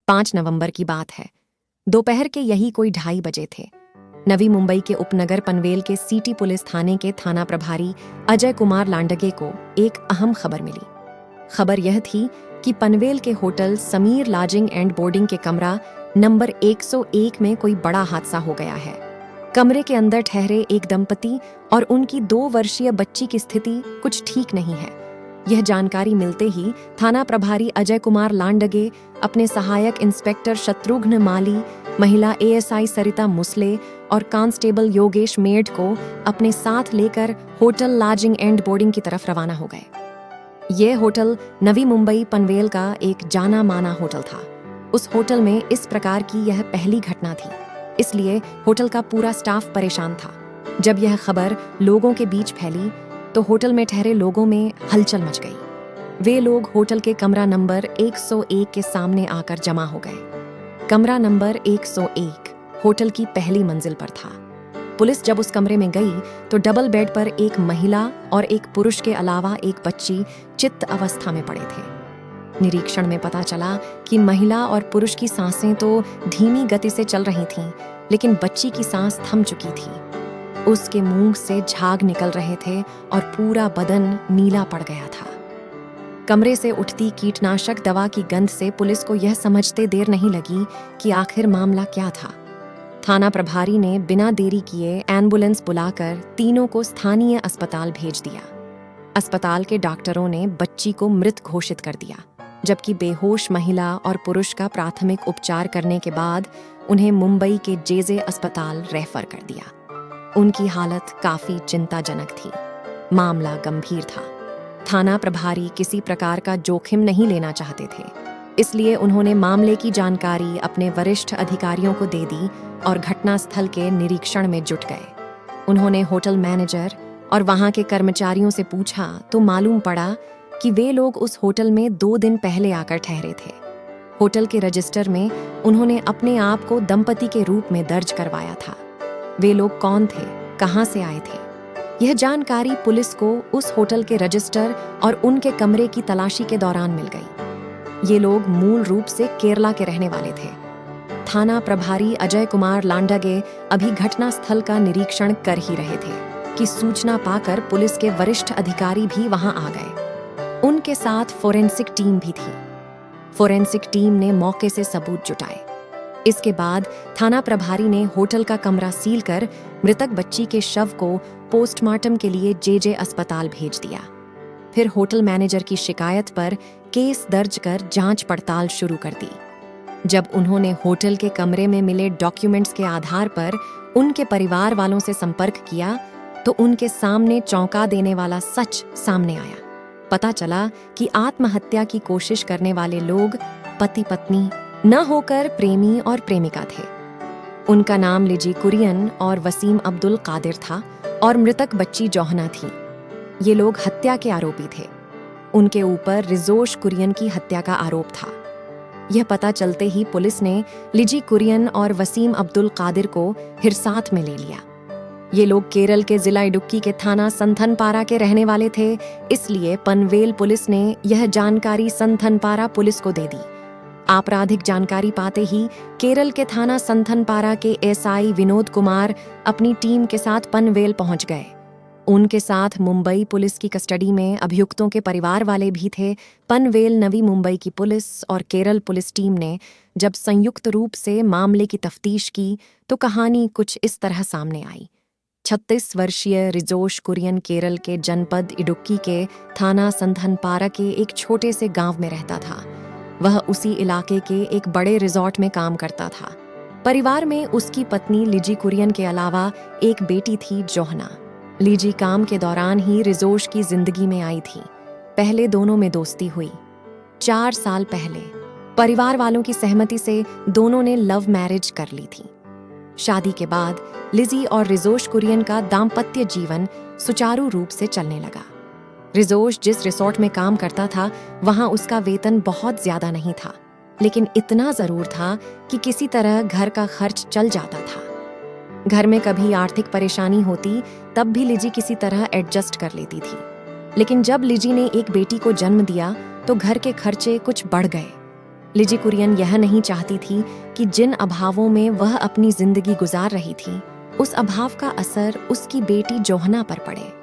5 नवंबर की बात है। दोपहर के यही कोई 2:30 बजे थे। नवी मुंबई के उपनगर पनवेल के सिटी पुलिस थाने के थाना प्रभारी अजय कुमार लांडगे को एक अहम खबर मिली। खबर यह थी कि पनवेल के hotel Sameer lodging and boarding के कमरा नंबर 101 में कोई बड़ा हादसा हो गया है। कमरे के अंदर ठहरे एक दंपति और उनकी 2 वर्षीय बच्ची की स्थिति कुछ ठीक नहीं है। यह जानकारी मिलते ही थाना प्रभारी अजय कुमार लांडगे अपने सहायक इंस्पेक्टर शत्रुघ्न माली, महिला एएसआई सरिता मुसले और कांस्टेबल योगेश मेड को अपने साथ लेकर होटल लॉजिंग एंड बोर्डिंग की तरफ रवाना हो गए। यह होटल नवी मुंबई पनवेल का एक जाना माना होटल था। उस होटल में इस प्रकार की यह पहली घटना थी, इसलिए होटल का पूरा स्टाफ परेशान था। जब यह खबर लोगों के बीच फैली तो होटल में ठहरे लोगों में हलचल मच गई। वे लोग होटल के कमरा नंबर 101 के सामने आकर जमा हो गए। कमरा नंबर 101 होटल की पहली मंजिल पर था। पुलिस जब उस कमरे में गई तो डबल बेड पर एक महिला और एक पुरुष के अलावा एक बच्ची चित्त अवस्था में पड़े थे। निरीक्षण में पता चला कि महिला और पुरुष की सांसें तो धीमी गति से चल रही थीं, लेकिन बच्ची की सांस थम चुकी थी। उसके मुंह से झाग निकल रहे थे और पूरा बदन नीला पड़ गया था। कमरे से उठती कीटनाशक दवा की गंध से पुलिस को यह समझते देर नहीं लगी कि आखिर मामला क्या था। थाना प्रभारी ने बिना देरी किए एम्बुलेंस बुलाकर तीनों को स्थानीय अस्पताल भेज दिया। अस्पताल के डॉक्टरों ने बच्ची को मृत घोषित कर दिया, जबकि बेहोश महिला और पुरुष का प्राथमिक उपचार करने के बाद उन्हें मुंबई के जेजे अस्पताल रेफर कर दिया। उनकी हालत काफी चिंताजनक थी। मामला गंभीर था। थाना प्रभारी किसी प्रकार का जोखिम नहीं लेना चाहते थे, इसलिए उन्होंने मामले की जानकारी अपने वरिष्ठ अधिकारियों को दे दी और घटनास्थल के निरीक्षण में जुट गए। उन्होंने होटल मैनेजर और वहां के कर्मचारियों से पूछा तो मालूम पड़ा कि वे लोग उस होटल में 2 दिन पहले आकर ठहरे थे। होटल के रजिस्टर में उन्होंने अपने आप को दंपति के रूप में दर्ज करवाया था। वे लोग कौन थे, कहां से आए थे, यह जानकारी पुलिस को उस होटल के रजिस्टर और उनके कमरे की तलाशी के दौरान मिल गई। ये लोग मूल रूप से केरला के रहने वाले थे। थाना प्रभारी अजय कुमार लांडगे अभी घटनास्थल का निरीक्षण कर ही रहे थे कि सूचना पाकर पुलिस के वरिष्ठ अधिकारी भी वहां आ गए। उनके साथ फोरेंसिक टीम भी थी। फोरेंसिक टीम ने मौके से सबूत जुटाए। इसके बाद थाना प्रभारी ने होटल का कमरा सील कर मृतक बच्ची के शव को पोस्टमार्टम के लिए जेजे अस्पताल भेज दिया। फिर होटल मैनेजर की शिकायत पर केस दर्ज कर जांच पड़ताल शुरू कर दी। जब उन्होंने होटल के कमरे में मिले डॉक्यूमेंट्स के आधार पर उनके परिवार वालों से संपर्क किया तो उनके सामने चौंका देने वाला सच सामने आया। पता चला कि आत्महत्या की कोशिश करने वाले लोग पति पत्नी न होकर प्रेमी और प्रेमिका थे। उनका नाम लिजी कुरियन और वसीम अब्दुल कादिर था और मृतक बच्ची जोहना थी। ये लोग हत्या के आरोपी थे। उनके ऊपर रिजोश कुरियन की हत्या का आरोप था। यह पता चलते ही पुलिस ने लिजी कुरियन और वसीम अब्दुल कादिर को हिरासत में ले लिया। ये लोग केरल के जिला इडुक्की के थाना संथनपारा के रहने वाले थे, इसलिए पनवेल पुलिस ने यह जानकारी संथनपारा पुलिस को दे दी। आपराधिक जानकारी पाते ही केरल के थाना संथनपारा के एसआई विनोद कुमार अपनी टीम के साथ पनवेल पहुंच गए। उनके साथ मुंबई पुलिस की कस्टडी में अभियुक्तों के परिवार वाले भी थे। पनवेल नवी मुंबई की पुलिस और केरल पुलिस टीम ने जब संयुक्त रूप से मामले की तफ्तीश की तो कहानी कुछ इस तरह सामने आई। 36 वर्षीय रिजोश कुरियन केरल के जनपद इडुक्की के थाना संथनपारा के एक छोटे से गांव में रहता था। वह उसी इलाके के एक बड़े रिजॉर्ट में काम करता था। परिवार में उसकी पत्नी लिजी कुरियन के अलावा एक बेटी थी जोहना। लिजी काम के दौरान ही रिजोश की जिंदगी में आई थी। पहले दोनों में दोस्ती हुई। 4 साल पहले परिवार वालों की सहमति से दोनों ने लव मैरिज कर ली थी। शादी के बाद लिजी और रिजोश कुरियन का दाम्पत्य जीवन सुचारू रूप से चलने लगा। रिजोश जिस रिसोर्ट में काम करता था वहां उसका वेतन बहुत ज्यादा नहीं था, लेकिन इतना जरूर था कि किसी तरह घर का खर्च चल जाता था। घर में कभी आर्थिक परेशानी होती तब भी लिजी किसी तरह एडजस्ट कर लेती थी। लेकिन जब लिजी ने एक बेटी को जन्म दिया तो घर के खर्चे कुछ बढ़ गए। लिजी कुरियन यह नहीं चाहती थी कि जिन अभावों में वह अपनी जिंदगी गुजार रही थी, उस अभाव का असर उसकी बेटी जोहना पर पड़े।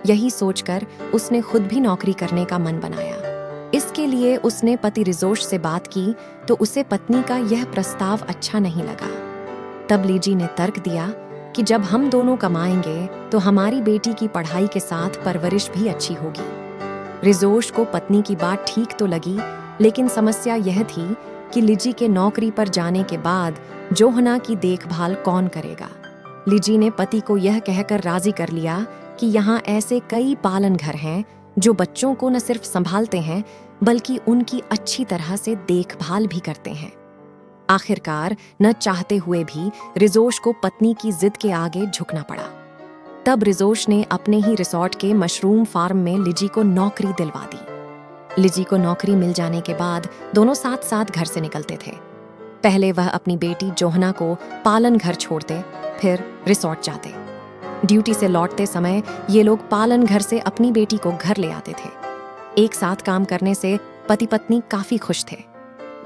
यही सोचकर उसने खुद भी नौकरी करने का मन बनाया। इसके लिए उसने पति रिजोश से बात की तो उसे पत्नी का यह प्रस्ताव अच्छा नहीं लगा। तब लीजी ने तर्क दिया कि जब हम दोनों कमाएंगे तो हमारी बेटी की पढ़ाई के साथ परवरिश भी अच्छी होगी। रिजोश को पत्नी की बात ठीक तो लगी, लेकिन समस्या यह थी कि लिजी के नौकरी पर जाने के बाद जोहना की देखभाल कौन करेगा। लिजी ने पति को यह कहकर राजी कर लिया कि यहाँ ऐसे कई पालन घर हैं जो बच्चों को न सिर्फ संभालते हैं बल्कि उनकी अच्छी तरह से देखभाल भी करते हैं। आखिरकार न चाहते हुए भी रिजोश को पत्नी की जिद के आगे झुकना पड़ा। तब रिजोश ने अपने ही रिसोर्ट के मशरूम फार्म में लिजी को नौकरी दिलवा दी। लिजी को नौकरी मिल जाने के बाद दोनों साथ साथ घर से निकलते थे। पहले वह अपनी बेटी जोहना को पालन घर छोड़ते, फिर रिसोर्ट जाते। ड्यूटी से लौटते समय ये लोग पालन घर से अपनी बेटी को घर ले आते थे। एक साथ काम करने से पति पत्नी काफी खुश थे।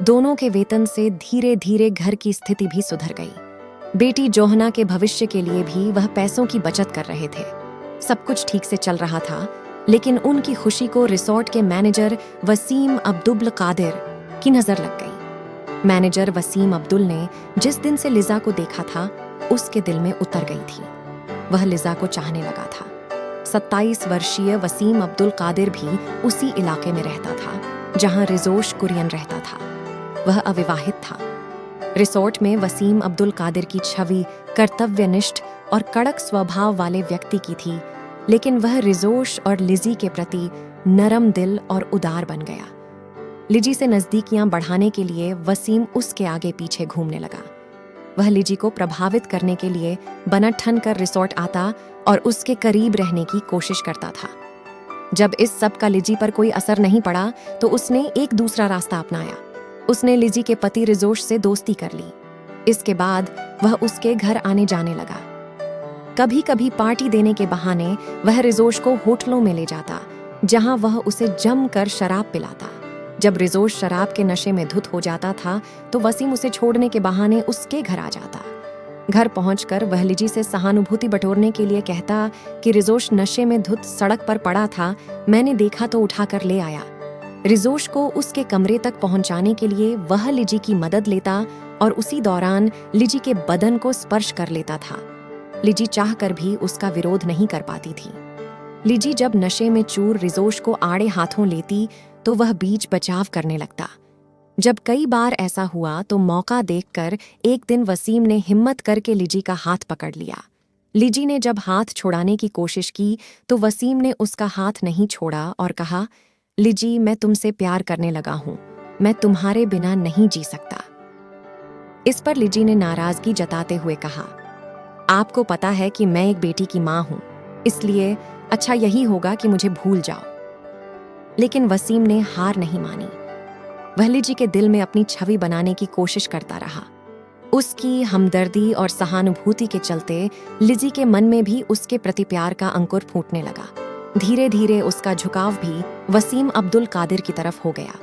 दोनों के वेतन से धीरे धीरे घर की स्थिति भी सुधर गई। बेटी जोहना के भविष्य के लिए भी वह पैसों की बचत कर रहे थे। सब कुछ ठीक से चल रहा था, लेकिन उनकी खुशी को रिसोर्ट के मैनेजर वसीम अब्दुल कादिर की नजर लग गई। मैनेजर वसीम अब्दुल ने जिस दिन से लिजा को देखा था, उसके दिल में उतर गई थी। वह लिजा को चाहने लगा था। 27 वर्षीय वसीम अब्दुल कादिर भी उसी इलाके में रहता था जहां रिजोश कुरियन रहता था। वह अविवाहित था। रिसोर्ट में वसीम अब्दुल कादिर की छवि कर्तव्यनिष्ठ और कड़क स्वभाव वाले व्यक्ति की थी, लेकिन वह रिजोश और लिजी के प्रति नरम दिल और उदार बन गया। लिजी से नजदीकियां बढ़ाने के लिए वसीम उसके आगे पीछे घूमने लगा। वह लिजी को प्रभावित करने के लिए बनट ठन कर रिसोर्ट आता और उसके करीब रहने की कोशिश करता था। जब इस सब का लिजी पर कोई असर नहीं पड़ा तो उसने एक दूसरा रास्ता अपनाया। उसने लिजी के पति रिजोश से दोस्ती कर ली। इसके बाद वह उसके घर आने जाने लगा। कभी कभी पार्टी देने के बहाने वह रिजोश को होटलों में ले जाता, जहां वह उसे जमकर शराब पिलाता। जब रिजोश शराब के नशे में धुत हो जाता था तो वसीम उसे छोड़ने के बहाने उसके घर आ जाता। घर पहुंचकर वह लिजी से सहानुभूति बटोरने के लिए कहता कि रिजोश नशे में धुत सड़क पर पड़ा था, मैंने देखा तो उठाकर ले आया। रिजोश को उसके कमरे तक पहुंचाने के लिए वह लिजी की मदद लेता और उसी दौरान लिजी के बदन को स्पर्श कर लेता था। लिजी चाहकर भी उसका विरोध नहीं कर पाती थी। लिजी जब नशे में चूर रिजोश को आड़े हाथों लेती तो वह बीच बचाव करने लगता। जब कई बार ऐसा हुआ तो मौका देखकर एक दिन वसीम ने हिम्मत करके लिजी का हाथ पकड़ लिया। लिजी ने जब हाथ छुड़ाने की कोशिश की तो वसीम ने उसका हाथ नहीं छोड़ा और कहा, लिजी, मैं तुमसे प्यार करने लगा हूं, मैं तुम्हारे बिना नहीं जी सकता। इस पर लिजी ने नाराजगी जताते हुए कहा, आपको पता है कि मैं एक बेटी की मां हूं, इसलिए अच्छा यही होगा कि मुझे भूल जाओ। लेकिन वसीम ने हार नहीं मानी। वह लिजी के दिल में अपनी छवि बनाने की कोशिश करता रहा। उसकी हमदर्दी और सहानुभूति के चलते लिजी के मन में भी उसके प्रति प्यार का अंकुर फूटने लगा। धीरे धीरे उसका झुकाव भी वसीम अब्दुल कादिर की तरफ हो गया।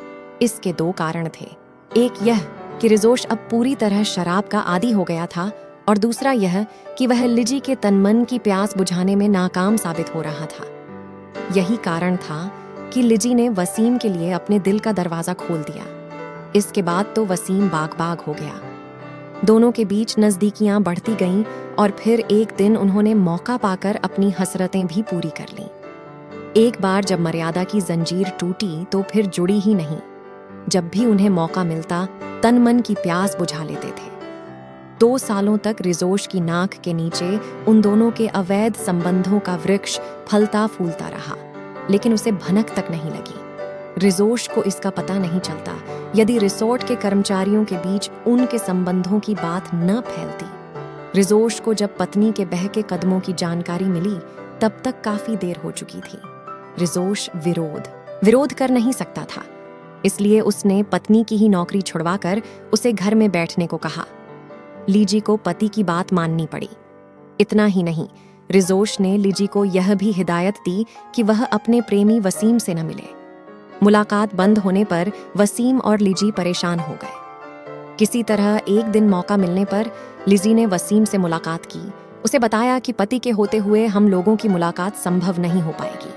इसके 2 कारण थे। एक यह कि रिजोश अब पूरी तरह शराब का आदी हो गया था और दूसरा यह कि वह लिजी के तनमन की प्यास बुझाने में नाकाम साबित हो रहा था। यही कारण था कि लिजी ने वसीम के लिए अपने दिल का दरवाजा खोल दिया। इसके बाद तो वसीम बाग बाग हो गया। दोनों के बीच नजदीकियां बढ़ती गईं और फिर एक दिन उन्होंने मौका पाकर अपनी हसरतें भी पूरी कर लीं। एक बार जब मर्यादा की जंजीर टूटी तो फिर जुड़ी ही नहीं। जब भी उन्हें मौका मिलता तन मन की प्यास बुझा लेते थे। 2 सालों तक रिजोश की नाक के नीचे उन दोनों के अवैध संबंधों का वृक्ष फलता फूलता रहा, लेकिन उसे भनक तक नहीं लगी। रिजोश को इसका पता नहीं चलता यदि रिसोर्ट के कर्मचारियों के बीच उनके संबंधों की बात न फैलती। रिजोश को जब पत्नी के बहके कदमों की जानकारी मिली तब तक काफी देर हो चुकी थी। रिजोश विरोध कर नहीं सकता था, इसलिए उसने पत्नी की ही नौकरी छुड़वाकर उसे घर में बैठने को कहा। लीजी को पति की बात माननी पड़ी। इतना ही नहीं, रिजोश ने लीजी को यह भी हिदायत दी कि वह अपने प्रेमी वसीम से न मिले। मुलाकात बंद होने पर वसीम और लिजी परेशान हो गए। किसी तरह एक दिन मौका मिलने पर लिजी ने वसीम से मुलाकात की। उसे बताया कि पति के होते हुए हम लोगों की मुलाकात संभव नहीं हो पाएगी,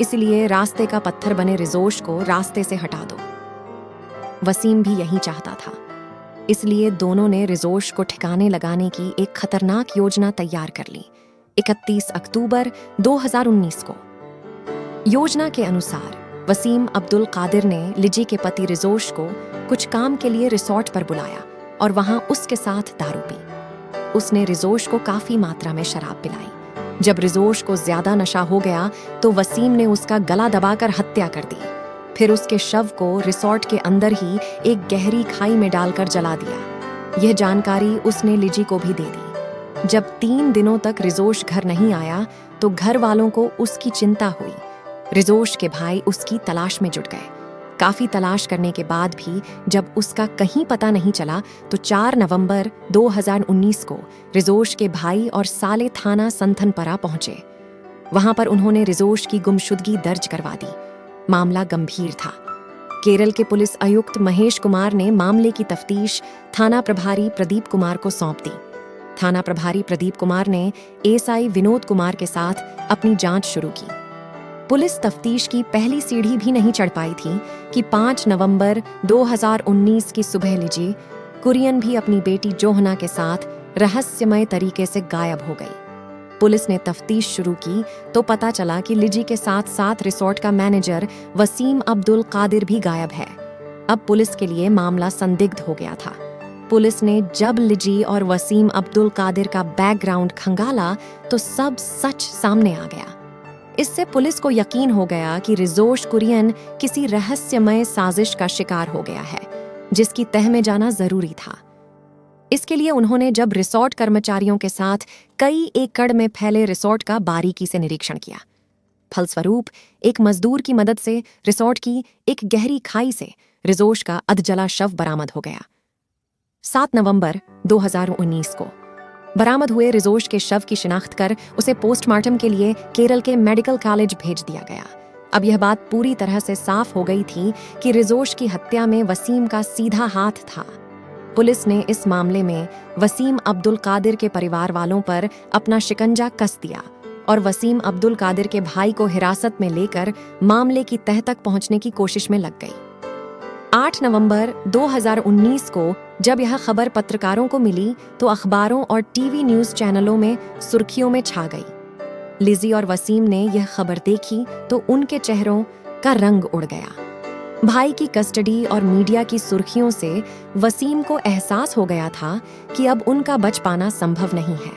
इसलिए रास्ते का पत्थर बने रिजोश को रास्ते से हटा दो। वसीम भी यही चाहता था, इसलिए दोनों ने रिजोश को ठिकाने लगाने की एक खतरनाक योजना तैयार कर ली। 31 अक्टूबर 2019 को योजना के अनुसार वसीम अब्दुल कादिर ने लिजी के पति रिजोश को कुछ काम के लिए रिसोर्ट पर बुलाया और वहां उसके साथ दारू पी। उसने रिजोश को काफी मात्रा में शराब पिलाई। जब रिजोश को ज्यादा नशा हो गया तो वसीम ने उसका गला दबाकर हत्या कर दी। फिर उसके शव को रिसोर्ट के अंदर ही एक गहरी खाई में डालकर जला दिया। यह जानकारी उसने लिजी को भी दे दी। जब 3 दिनों तक रिजोश घर नहीं आया तो घर वालों को उसकी चिंता हुई। रिजोश के भाई उसकी तलाश में जुट गए। काफी तलाश करने के बाद भी जब उसका कहीं पता नहीं चला तो 4 नवंबर 2019 को रिजोश के भाई और साले थाना संथनपरा पहुंचे। वहां पर उन्होंने रिजोश की गुमशुदगी दर्ज करवा दी। मामला गंभीर था। केरल के पुलिस आयुक्त महेश कुमार ने मामले की तफ्तीश थाना प्रभारी प्रदीप कुमार को सौंप दी। थाना प्रभारी प्रदीप कुमार ने एएसआई विनोद कुमार के साथ अपनी जांच शुरू की। पुलिस तफ्तीश की पहली सीढ़ी भी नहीं चढ़ पाई थी कि 5 नवंबर 2019 की सुबह लिजी कुरियन भी अपनी बेटी जोहना के साथ रहस्यमय तरीके से गायब हो गई। पुलिस ने तफ्तीश शुरू की तो पता चला कि लिजी के साथ साथ रिसोर्ट का मैनेजर वसीम अब्दुल कादिर भी गायब है। अब पुलिस के लिए मामला संदिग्ध हो गया था। पुलिस ने जब लिजी और वसीम अब्दुल कादिर का बैकग्राउंड खंगाला तो सब सच सामने आ गया। इससे पुलिस को यकीन हो गया कि रिजोश कुरियन किसी रहस्यमय साजिश का शिकार हो गया है, जिसकी तह में जाना जरूरी था। इसके लिए उन्होंने जब रिसोर्ट कर्मचारियों के साथ कई एकड़ में फैले रिसोर्ट का बारीकी से निरीक्षण किया। फलस्वरूप एक मजदूर की मदद से रिसोर्ट की एक गहरी खाई से रिजोश का अधजला शव बरामद हो गया। 7 नवंबर 2019 को बरामद हुए रिजोश के शव की शिनाख्त कर उसे पोस्टमार्टम के लिए केरल के मेडिकल कॉलेज भेज दिया गया। अब यह बात पूरी तरह से साफ हो गई थी कि रिजोश की हत्या में वसीम का सीधा हाथ था। पुलिस ने इस मामले में वसीम अब्दुल कादिर के परिवार वालों पर अपना शिकंजा कस दिया और वसीम अब्दुल कादिर के भाई को हिरासत में लेकर मामले की तह तक पहुंचने की कोशिश में लग गई। 8 नवंबर 2019 को जब यह खबर पत्रकारों को मिली तो अखबारों और टीवी न्यूज चैनलों में सुर्खियों में छा गई। लिजी और वसीम ने यह खबर देखी तो उनके चेहरों का रंग उड़ गया। भाई की कस्टडी और मीडिया की सुर्खियों से वसीम को एहसास हो गया था कि अब उनका बच पाना संभव नहीं है।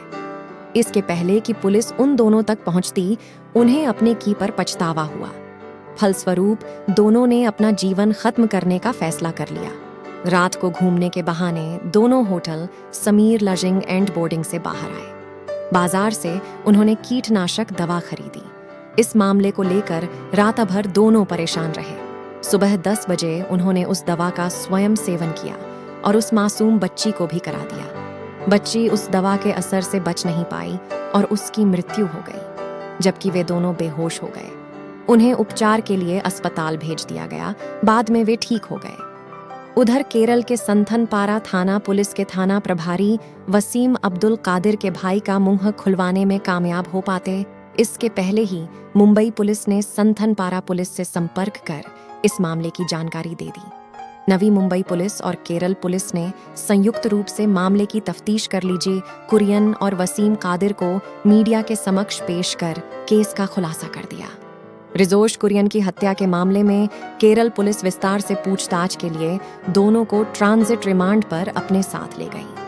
इसके पहले कि पुलिस उन दोनों तक पहुंचती, उन्हें अपने की पर पछतावा हुआ। फलस्वरूप दोनों ने अपना जीवन खत्म करने का फैसला कर लिया। रात को घूमने के बहाने दोनों hotel Sameer lodging and boarding से बाहर आए। बाजार से उन्होंने कीटनाशक दवा खरीदी। इस मामले को लेकर रात भर दोनों परेशान रहे। सुबह 10 बजे उन्होंने उस दवा का स्वयं सेवन किया और उस मासूम बच्ची को भी करा दिया। बच्ची उस दवा के असर से बच नहीं पाई और उसकी मृत्यु हो गई, जबकि वे दोनों बेहोश हो गए। उन्हें उपचार के लिए अस्पताल भेज दिया गया। बाद में वे ठीक हो गए। उधर केरल के संथनपारा थाना पुलिस के थाना प्रभारी वसीम अब्दुल कादिर के भाई का मुंह खुलवाने में कामयाब हो पाते, इसके पहले ही मुंबई पुलिस ने संथनपारा पुलिस से संपर्क कर इस मामले की जानकारी दे दी। नवी मुंबई पुलिस और केरल पुलिस ने संयुक्त रूप से मामले की तफ्तीश कर लीजिए कुरियन और वसीम कादिर को मीडिया के समक्ष पेश कर केस का खुलासा कर दिया। रिजोश कुरियन की हत्या के मामले में केरल पुलिस विस्तार से पूछताछ के लिए दोनों को ट्रांजिट रिमांड पर अपने साथ ले गई।